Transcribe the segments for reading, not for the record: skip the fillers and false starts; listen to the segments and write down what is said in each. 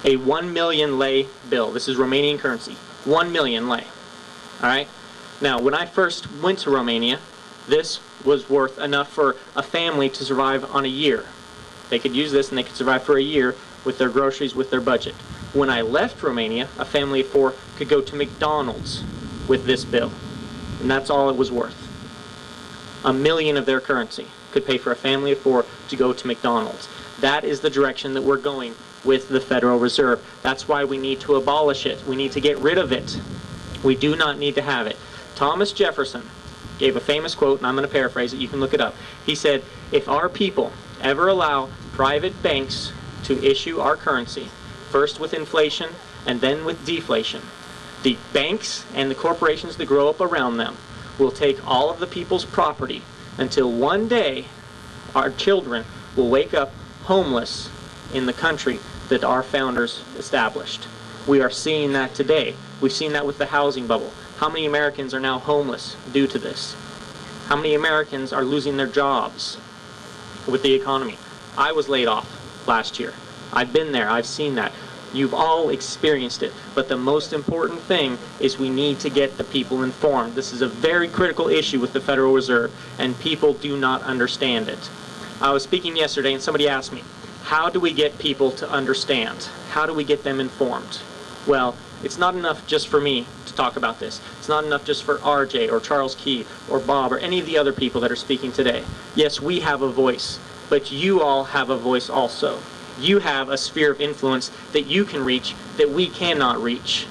a 1 million lei bill. This is Romanian currency. 1 million lei. Alright? Now, when I first went to Romania, this was worth enough for a family to survive on a year. They could use this and they could survive for a year with their groceries, with their budget. When I left Romania, a family of 4 could go to McDonald's with this bill. And that's all it was worth. 1 million of their currency could pay for a family of 4 to go to McDonald's. That is the direction that we're going with the Federal Reserve. That's why we need to abolish it. We need to get rid of it. We do not need to have it. Thomas Jefferson gave a famous quote, and I'm going to paraphrase it. You can look it up. He said, if our people ever allow private banks to issue our currency, first with inflation and then with deflation, the banks and the corporations that grow up around them will take all of the people's property until one day our children will wake up homeless in the country that our founders established. We are seeing that today. We've seen that with the housing bubble. How many Americans are now homeless due to this? How many Americans are losing their jobs with the economy? I was laid off last year. I've been there. I've seen that. You've all experienced it. But the most important thing is we need to get the people informed. This is a very critical issue with the Federal Reserve, and people do not understand it. I was speaking yesterday and somebody asked me, how do we get people to understand? How do we get them informed? Well, it's not enough just for me to talk about this. It's not enough just for RJ or Charles Key or Bob or any of the other people that are speaking today. Yes, we have a voice, but you all have a voice also. You have a sphere of influence that you can reach that we cannot reach.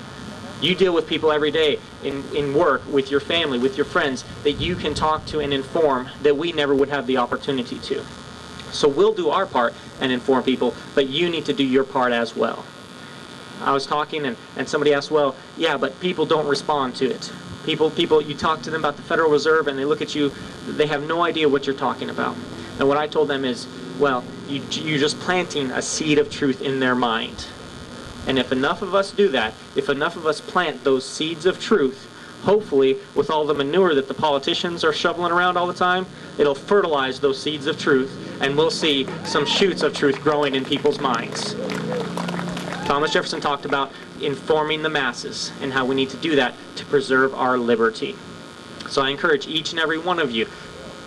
You deal with people every day in work, with your family, with your friends, that you can talk to and inform that we never would have the opportunity to. So we'll do our part and inform people, but you need to do your part as well. I was talking and somebody asked, well, yeah, but people don't respond to it. People, you talk to them about the Federal Reserve and they look at you, they have no idea what you're talking about. And what I told them is, well, you're just planting a seed of truth in their mind. And if enough of us do that, if enough of us plant those seeds of truth, hopefully with all the manure that the politicians are shoveling around all the time, it'll fertilize those seeds of truth and we'll see some shoots of truth growing in people's minds. Thomas Jefferson talked about informing the masses and how we need to do that to preserve our liberty. So I encourage each and every one of you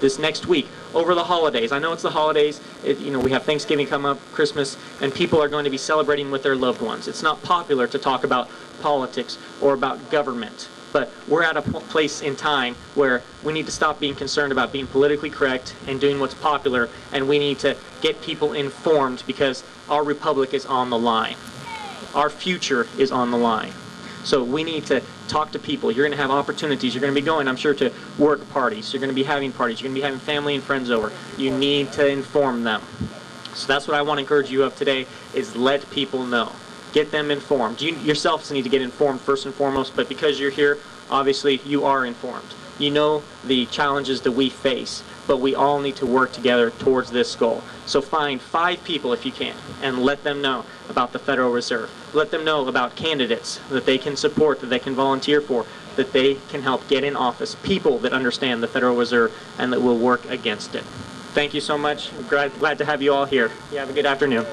this next week, over the holidays. I know it's the holidays, we have Thanksgiving come up, Christmas, and people are going to be celebrating with their loved ones. It's not popular to talk about politics or about government, but we're at a place in time where we need to stop being concerned about being politically correct and doing what's popular, and we need to get people informed because our republic is on the line. Our future is on the line. So we need to talk to people. You're going to have opportunities. You're going to be going, I'm sure, to work parties. You're going to be having parties. You're going to be having family and friends over. You need to inform them. So that's what I want to encourage you of today, is let people know. Get them informed. You yourselves need to get informed first and foremost, but because you're here, obviously you are informed. You know the challenges that we face, but we all need to work together towards this goal. So find 5 people if you can, and let them know about the Federal Reserve. Let them know about candidates that they can support, that they can volunteer for, that they can help get in office. People that understand the Federal Reserve and that will work against it. Thank you so much. Glad to have you all here. You have a good afternoon.